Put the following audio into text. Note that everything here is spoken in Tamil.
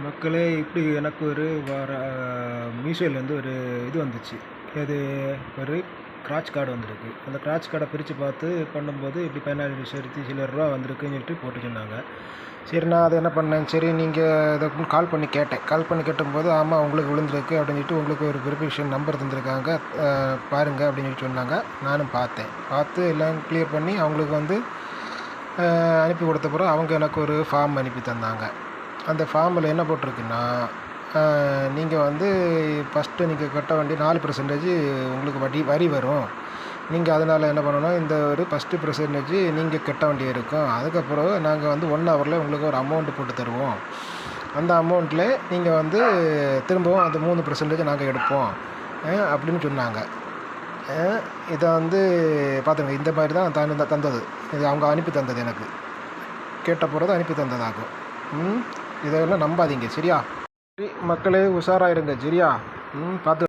மக்களே இப்படி எனக்கு ஒரு மீஷோலேருந்து ஒரு இது வந்துச்சு. அது ஒரு ஸ்க்ராட்ச் கார்டு வந்திருக்கு. அந்த ஸ்க்ராட்ச் கார்டை பிரித்து பார்த்து பண்ணும்போது இப்படி 17,00,000 சில்லற ரூபா வந்திருக்குன்னு சொல்லிட்டு போட்டுருந்தாங்க. சரி, நான் அதை என்ன பண்ணேன், சரி நீங்கள் இதை கால் பண்ணி கேட்டேன். கால் பண்ணி கேட்டும்போது ஆமாம் உங்களுக்கு விழுந்திருக்கு அப்படின்னு சொல்லிட்டு உங்களுக்கு ஒரு வெரிஃபிகேஷன் நம்பர் தந்திருக்காங்க, பாருங்கள் அப்படின்னு சொல்லிட்டு சொன்னாங்க. நானும் பார்த்து எல்லாம் கிளியர் பண்ணி அவங்களுக்கு வந்து அனுப்பி கொடுத்த பிறகு அவங்க எனக்கு ஒரு ஃபார்ம் அனுப்பி தந்தாங்க. அந்த ஃபார்மில் என்ன போட்டிருக்குன்னா, நீங்கள் வந்து ஃபஸ்ட்டு நீங்கள் கட்ட வேண்டிய 4% உங்களுக்கு வரி வரும். நீங்கள் அதனால் என்ன பண்ணணும், இந்த ஒரு ஃபஸ்ட்டு பெர்சன்டேஜ் நீங்கள் கட்ட வேண்டி இருக்கும். அதுக்கப்புறம் நாங்கள் வந்து 1 ஹவரில் உங்களுக்கு ஒரு அமௌண்ட்டு போட்டு தருவோம். அந்த அமௌண்ட்டில் நீங்கள் வந்து திரும்பவும் அந்த 3% நாங்கள் எடுப்போம் அப்படின்னு சொன்னாங்க. இதை வந்து பார்த்துங்க, இந்த மாதிரி தான் தந்தது. இது அவங்க அனுப்பி தந்தது, எனக்கு கேட்ட பிறகு அனுப்பி தந்ததாகும். இதெல்லாம் நம்பாதீங்க, சரியா? சரி மக்களே, உஷாராக இருங்க, சரியா? பார்த்து